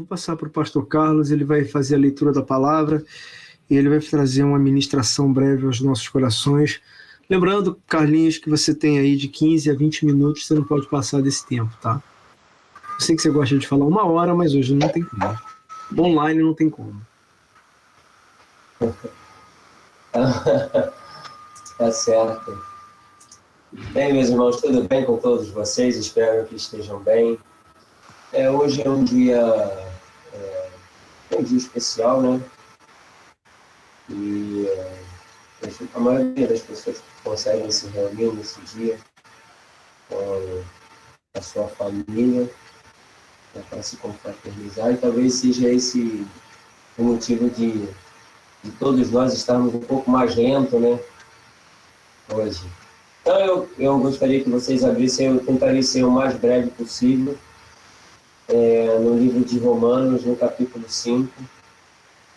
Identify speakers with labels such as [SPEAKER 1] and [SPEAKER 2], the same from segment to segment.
[SPEAKER 1] vou passar para o pastor Carlos, ele vai fazer a leitura da palavra e ele vai trazer uma ministração breve aos nossos corações. Lembrando, Carlinhos, que você tem aí de 15 a 20 minutos, você não pode passar desse tempo, tá? Eu sei que você gosta de falar 1 hora, mas hoje não tem como. Online não tem como.
[SPEAKER 2] Tá certo. Bem, meus irmãos, tudo bem com todos vocês? Espero que estejam bem. Hoje é um dia especial, né? E a maioria das pessoas conseguem se reunir nesse dia com a sua família, né, para se confraternizar, e talvez seja esse o motivo de todos nós estarmos um pouco mais lentos, né? Hoje. Então eu gostaria que vocês abrissem, eu tentaria ser o mais breve possível, no livro de Romanos, no capítulo 5,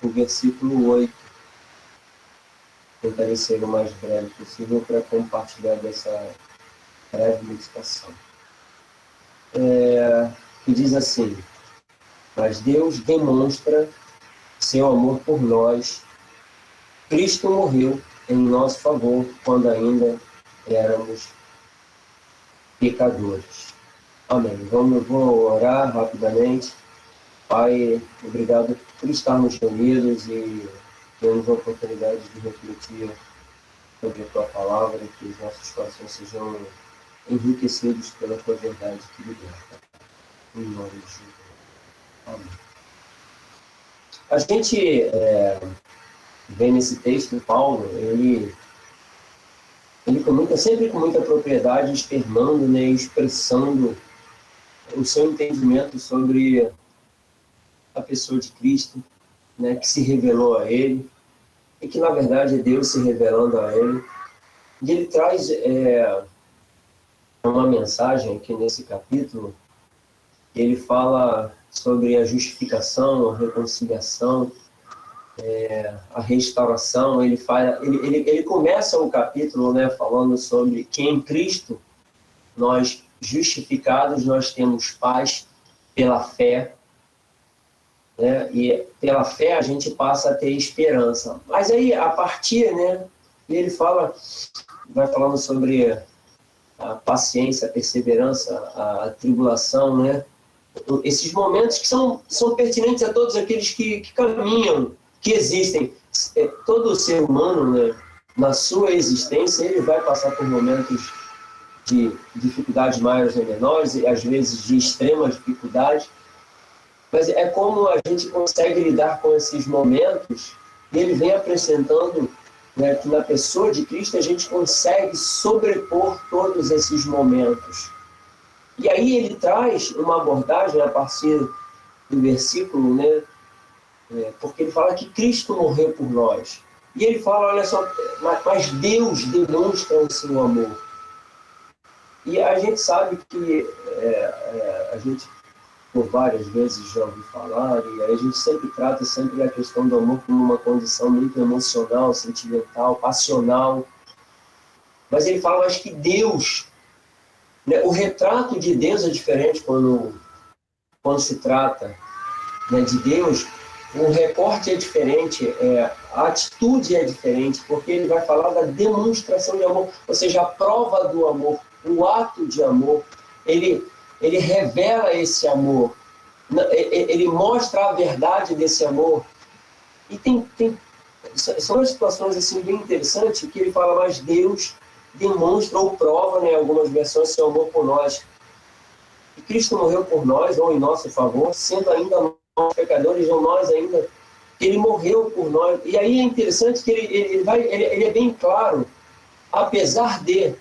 [SPEAKER 2] no versículo 8. Tentarei ser o mais breve possível para compartilhar dessa breve meditação. Que diz assim: mas Deus demonstra seu amor por nós. Cristo morreu em nosso favor quando ainda éramos pecadores. Amém. Vou orar rapidamente. Pai, obrigado por estarmos reunidos e temos a oportunidade de refletir sobre a Tua Palavra, que os nossos corações sejam enriquecidos pela Tua verdade que liberta. Em nome de Jesus. Amém. A gente vê nesse texto, Paulo, ele sempre com muita propriedade, externando, né, expressando o seu entendimento sobre a pessoa de Cristo, né, que se revelou a ele, e que, na verdade, é Deus se revelando a ele. E ele traz uma mensagem aqui nesse capítulo. Ele fala sobre a justificação, a reconciliação, a restauração. Ele começa o capítulo, né, falando sobre que em Cristo, nós justificados, nós temos paz pela fé, né, e pela fé a gente passa a ter esperança. Mas aí, a partir, né, ele vai falando sobre a paciência, a perseverança, a tribulação, né, esses momentos que são pertinentes a todos aqueles que caminham, que existem. Todo ser humano, né, na sua existência, ele vai passar por momentos de dificuldades maiores ou menores, e às vezes de extrema dificuldade, mas é como a gente consegue lidar com esses momentos, e ele vem apresentando, né, que na pessoa de Cristo a gente consegue sobrepor todos esses momentos. E aí ele traz uma abordagem a partir do versículo, né, porque ele fala que Cristo morreu por nós. E ele fala, olha só, mas Deus demonstra o seu amor. E a gente sabe que a gente, por várias vezes, já ouviu falar, e a gente sempre trata a questão do amor como uma condição muito emocional, sentimental, passional. Mas ele fala, mas que Deus, né, o retrato de Deus é diferente quando se trata, né, de Deus. O recorte é diferente, a atitude é diferente, porque ele vai falar da demonstração de amor, ou seja, a prova do amor, o ato de amor. Ele revela esse amor, ele mostra a verdade desse amor. E são umas situações assim, bem interessantes, que ele fala, mas Deus demonstra ou prova, né, em algumas versões, seu amor por nós. E Cristo morreu por nós, ou em nosso favor, sendo ainda nós pecadores, ou nós ainda, ele morreu por nós. E aí é interessante que ele é bem claro, apesar de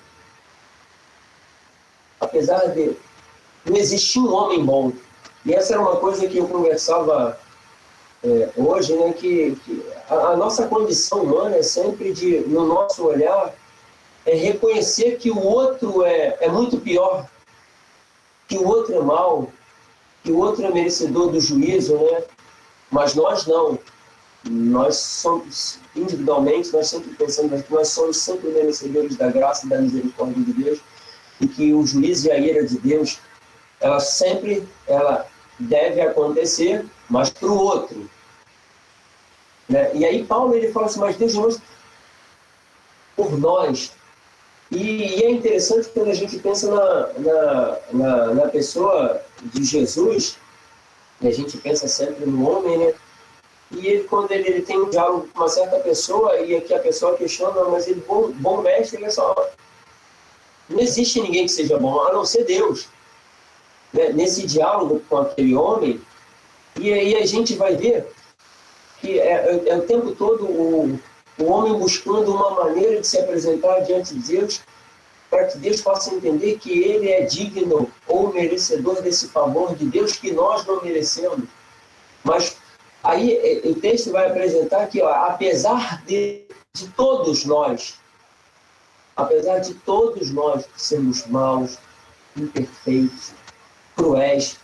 [SPEAKER 2] não existir um homem bom. E essa era uma coisa que eu conversava hoje, né, que a nossa condição humana é sempre no nosso olhar, reconhecer que o outro é muito pior, que o outro é mau, que o outro é merecedor do juízo, né? Mas nós não. Nós somos, individualmente, nós sempre pensamos que nós somos sempre merecedores da graça e da misericórdia de Deus, e que o juízo e a ira de Deus, ela deve acontecer, mas para o outro. Né? E aí Paulo ele fala assim, mas Deus não por nós. E é interessante quando a gente pensa na pessoa de Jesus, e a gente pensa sempre no homem, né? E ele, quando ele tem um diálogo com uma certa pessoa, e aqui a pessoa questiona, mas ele, bom mestre, ele é só... Não existe ninguém que seja bom, a não ser Deus. Né? Nesse diálogo com aquele homem, e aí a gente vai ver que é o tempo todo o homem buscando uma maneira de se apresentar diante de Deus, para que Deus possa entender que ele é digno ou merecedor desse favor de Deus que nós não merecemos. Mas aí o texto vai apresentar que, ó, apesar de todos nós sermos maus, imperfeitos, cruéis,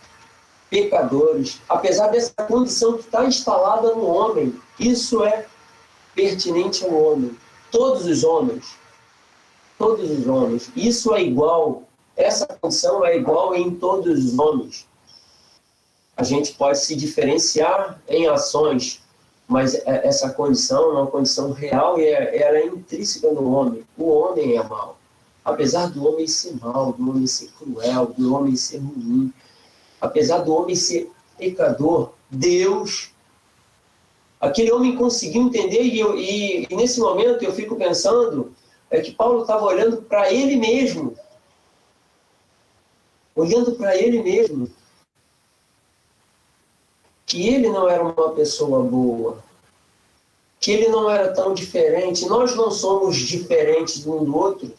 [SPEAKER 2] pecadores, apesar dessa condição que está instalada no homem, isso é pertinente ao homem, todos os homens, isso é igual, essa condição é igual em todos os homens. A gente pode se diferenciar em ações, mas essa condição é uma condição real e ela é intrínseca no homem. O homem é mau. Apesar do homem ser mau, do homem ser cruel, do homem ser ruim, apesar do homem ser pecador, Deus, aquele homem conseguiu entender, e nesse momento eu fico pensando que Paulo estava olhando para ele mesmo, que ele não era uma pessoa boa, que ele não era tão diferente. Nós não somos diferentes um do outro,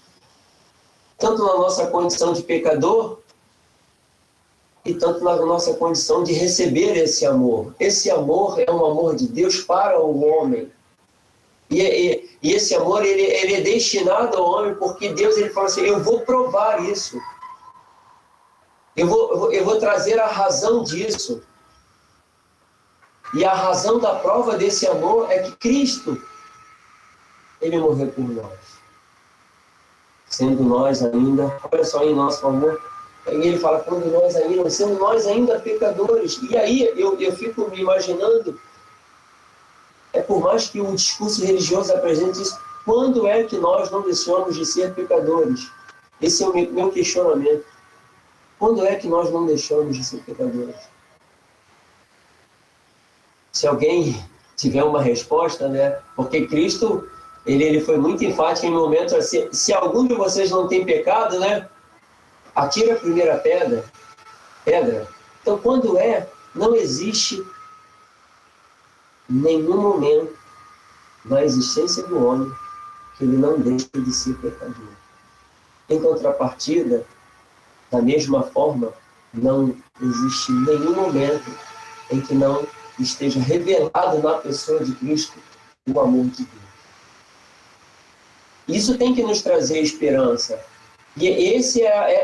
[SPEAKER 2] tanto na nossa condição de pecador, e tanto na nossa condição de receber esse amor. Esse amor é um amor de Deus para o homem. E esse amor ele é destinado ao homem, porque Deus ele fala assim, eu vou provar isso. Eu vou trazer a razão disso. E a razão da prova desse amor é que Cristo, ele morreu por nós. Sendo nós ainda, olha só em nosso favor, e ele fala, sendo nós ainda pecadores. E aí eu fico me imaginando, por mais que o discurso religioso apresente isso, quando é que nós não deixamos de ser pecadores? Esse é o meu questionamento. Quando é que nós não deixamos de ser pecadores? Se alguém tiver uma resposta, né? Porque Cristo, ele foi muito enfático em momentos assim, se algum de vocês não tem pecado, né? Atira a primeira pedra. Então, quando não existe nenhum momento na existência do homem que ele não deixe de ser pecador. Em contrapartida, da mesma forma, não existe nenhum momento em que não esteja revelado na pessoa de Cristo o amor de Deus. Isso tem que nos trazer esperança. E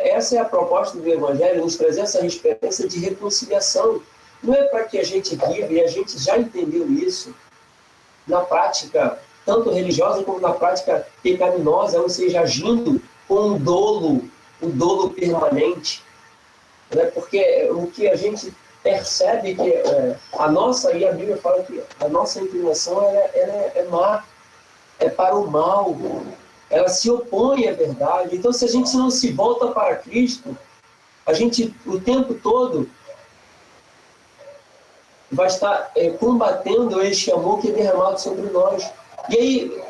[SPEAKER 2] essa é a proposta do Evangelho, nos trazer essa esperança de reconciliação. Não é para que a gente viva, e a gente já entendeu isso, na prática, tanto religiosa como na prática pecaminosa, ou seja, agindo com o dolo permanente. Né? Porque o que a gente percebe que a nossa, e a Bíblia fala que a nossa inclinação ela é má, é para o mal, ela se opõe à verdade. Então, se a gente não se volta para Cristo, a gente o tempo todo vai estar combatendo este amor que é derramado sobre nós. E aí,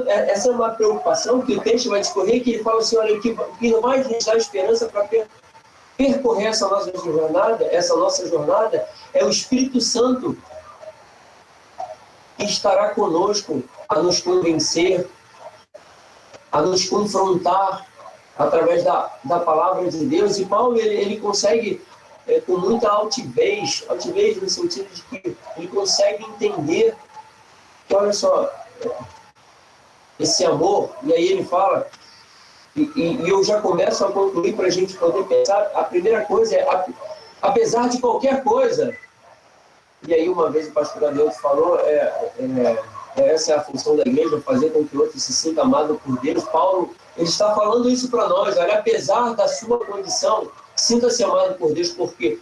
[SPEAKER 2] essa é uma preocupação que o texto vai discorrer, que ele fala assim, olha, que mais nos dá esperança para percorrer essa nossa jornada, é o Espírito Santo que estará conosco a nos convencer, a nos confrontar através da palavra de Deus. E Paulo, ele consegue, com muita altivez no sentido de que ele consegue entender que, olha só, esse amor, e aí ele fala, e eu já começo a concluir para a gente poder pensar, a primeira coisa é, apesar de qualquer coisa, e aí uma vez o pastor Adeus falou, essa é a função da igreja, fazer com que o outro se sinta amado por Deus. Paulo, ele está falando isso para nós, olha, apesar da sua condição, sinta-se amado por Deus, porque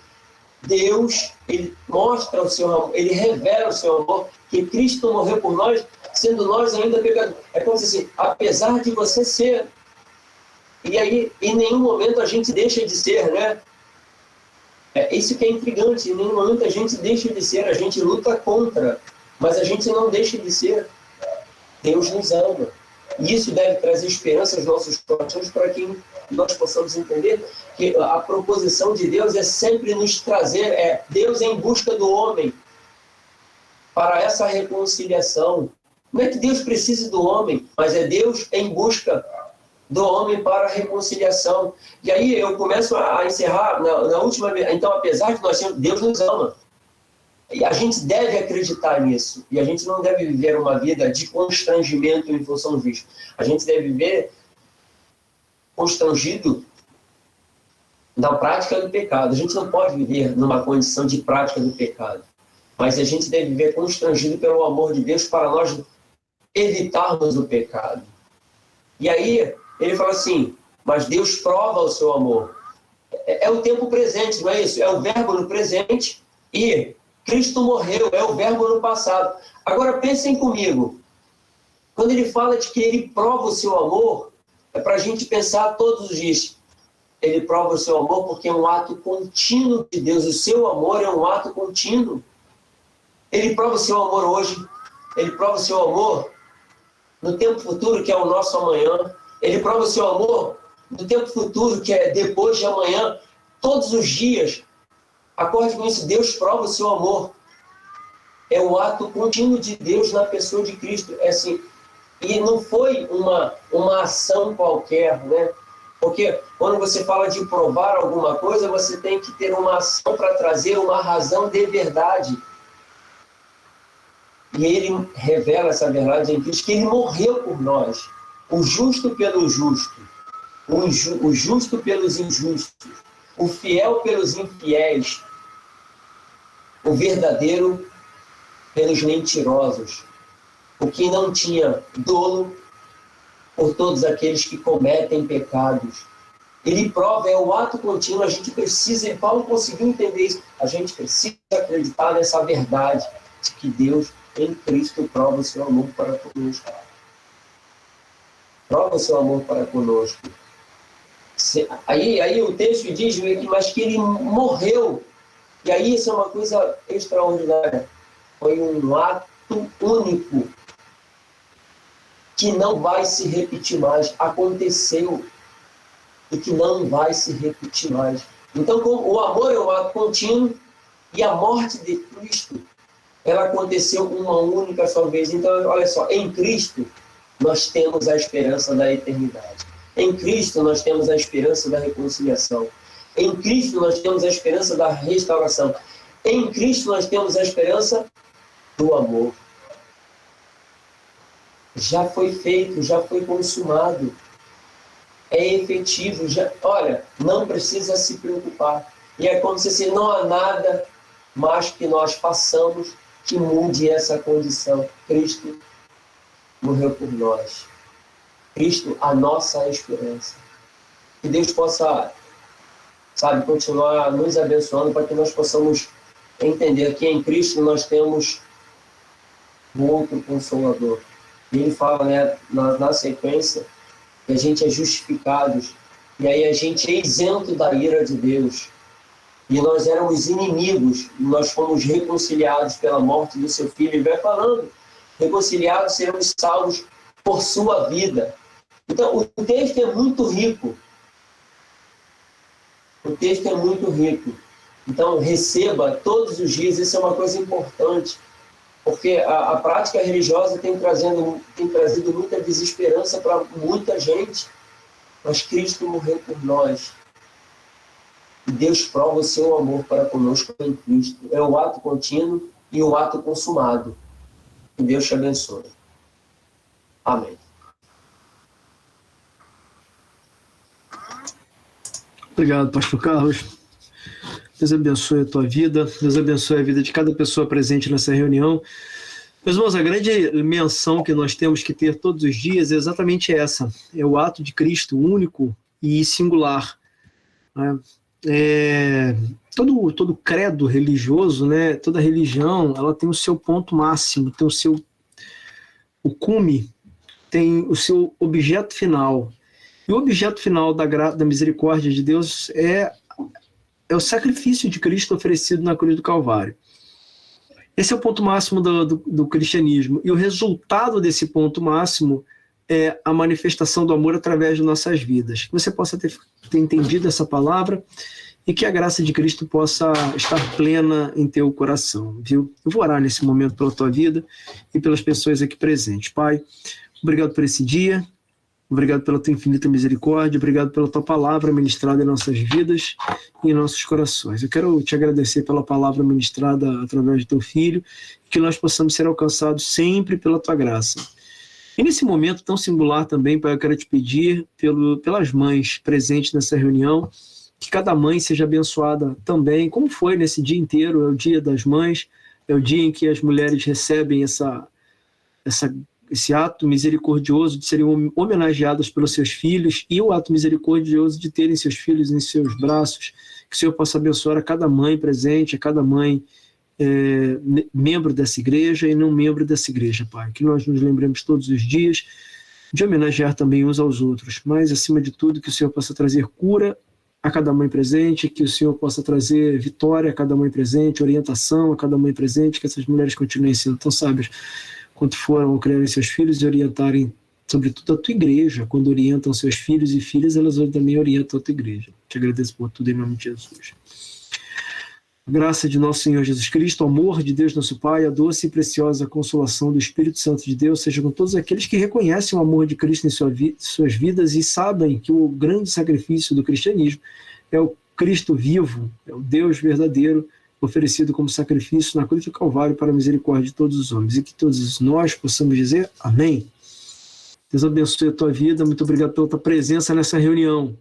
[SPEAKER 2] Deus, ele mostra o seu amor, ele revela o seu amor, que Cristo morreu por nós, sendo nós ainda pecadores. É como se assim, apesar de você ser, e aí em nenhum momento a gente deixa de ser, né? É isso que é intrigante, em nenhum momento a gente deixa de ser, a gente luta contra, mas a gente não deixa de ser. Deus nos ama. E isso deve trazer esperança aos nossos corações para que nós possamos entender que a proposição de Deus é sempre nos trazer, Deus em busca do homem para essa reconciliação. Não é que Deus precise do homem, mas é Deus em busca do homem para a reconciliação. E aí eu começo a encerrar na última. Então, apesar de nós sermos, Deus nos ama. E a gente deve acreditar nisso. E a gente não deve viver uma vida de constrangimento em função disso. A gente deve viver constrangido na prática do pecado. A gente não pode viver numa condição de prática do pecado. Mas a gente deve viver constrangido pelo amor de Deus para nós evitarmos o pecado. E aí ele fala assim, mas Deus prova o seu amor. É o tempo presente, não é isso? É o verbo no presente e Cristo morreu, é o verbo no passado. Agora pensem comigo, quando ele fala de que ele prova o seu amor, é para a gente pensar todos os dias. Ele prova o seu amor porque é um ato contínuo de Deus. O seu amor é um ato contínuo. Ele prova o seu amor hoje, ele prova o seu amor no tempo futuro, que é o nosso amanhã. Ele prova o seu amor no tempo futuro, que é depois de amanhã. Todos os dias, acorde com isso, Deus prova o seu amor. É o ato contínuo de Deus na pessoa de Cristo. É assim, e não foi uma ação qualquer, né? Porque quando você fala de provar alguma coisa, você tem que ter uma ação para trazer uma razão de verdade. E ele revela essa verdade em Cristo, que ele morreu por nós. O justo pelo justo, o justo pelos injustos, o fiel pelos infiéis, o verdadeiro pelos mentirosos, o que não tinha dolo por todos aqueles que cometem pecados. Ele prova, é o ato contínuo, a gente precisa, Paulo conseguiu entender isso, a gente precisa acreditar nessa verdade de que Deus, em Cristo, prova o seu amor para conosco. Prova o seu amor para conosco. Aí o texto diz, mas que ele morreu. E aí isso é uma coisa extraordinária. Foi um ato único que não vai se repetir mais. Aconteceu e que não vai se repetir mais. Então, o amor é um ato contínuo e a morte de Cristo, ela aconteceu uma única só vez. Então, olha só, em Cristo nós temos a esperança da eternidade. Em Cristo nós temos a esperança da reconciliação. Em Cristo nós temos a esperança da restauração. Em Cristo nós temos a esperança do amor. Já foi feito, já foi consumado. É efetivo. Olha, não precisa se preocupar. E é como se não há nada mais que nós façamos que mude essa condição. Cristo morreu por nós. Cristo, a nossa esperança. Que Deus possa, continuar nos abençoando para que nós possamos entender que em Cristo nós temos um outro Consolador. E ele fala, né, na sequência, que a gente é justificado, e aí a gente é isento da ira de Deus. E nós éramos inimigos, e nós fomos reconciliados pela morte do seu Filho. Ele vai falando, reconciliados seremos salvos por sua vida. Então, o texto é muito rico. O texto é muito rico. Então, receba todos os dias, isso é uma coisa importante, porque a prática religiosa tem trazido muita desesperança para muita gente, mas Cristo morreu por nós. E Deus prova o seu amor para conosco em Cristo. É o ato contínuo e o ato consumado. Que Deus te abençoe. Amém.
[SPEAKER 1] Obrigado, pastor Carlos. Deus abençoe a tua vida, Deus abençoe a vida de cada pessoa presente nessa reunião. Meus irmãos, a grande menção que nós temos que ter todos os dias é exatamente essa. É o ato de Cristo, único e singular. todo credo religioso, né, toda religião, ela tem o seu ponto máximo, tem o cume, tem o seu objeto final. E o objeto final da misericórdia de Deus é o sacrifício de Cristo oferecido na cruz do Calvário. Esse é o ponto máximo do cristianismo. E o resultado desse ponto máximo é a manifestação do amor através de nossas vidas. Que você possa ter entendido essa palavra e que a graça de Cristo possa estar plena em teu coração, viu? Eu vou orar nesse momento pela tua vida e pelas pessoas aqui presentes. Pai, obrigado por esse dia, obrigado pela tua infinita misericórdia, obrigado pela tua palavra ministrada em nossas vidas e em nossos corações. Eu quero te agradecer pela palavra ministrada através do teu Filho, que nós possamos ser alcançados sempre pela tua graça. E nesse momento tão singular também, Pai, eu quero te pedir pelas mães presentes nessa reunião, que cada mãe seja abençoada também, como foi nesse dia inteiro, é o dia das mães, é o dia em que as mulheres recebem esse ato misericordioso de serem homenageadas pelos seus filhos e o ato misericordioso de terem seus filhos em seus braços. Que o Senhor possa abençoar a cada mãe presente, a cada mãe membro dessa igreja e não membro dessa igreja, Pai. Que nós nos lembremos todos os dias de homenagear também uns aos outros, mas acima de tudo que o Senhor possa trazer cura a cada mãe presente, que o Senhor possa trazer vitória a cada mãe presente, orientação a cada mãe presente, que essas mulheres continuem sendo tão sábias quanto foram ao criarem seus filhos e orientarem, sobretudo, a tua igreja. Quando orientam seus filhos e filhas, elas também orientam a tua igreja. Te agradeço por tudo em nome de Jesus. A graça de nosso Senhor Jesus Cristo, o amor de Deus nosso Pai, a doce e preciosa consolação do Espírito Santo de Deus, seja com todos aqueles que reconhecem o amor de Cristo em suas vidas e sabem que o grande sacrifício do cristianismo é o Cristo vivo, é o Deus verdadeiro, oferecido como sacrifício na cruz do Calvário para a misericórdia de todos os homens. E que todos nós possamos dizer amém. Deus abençoe a tua vida, muito obrigado pela tua presença nessa reunião.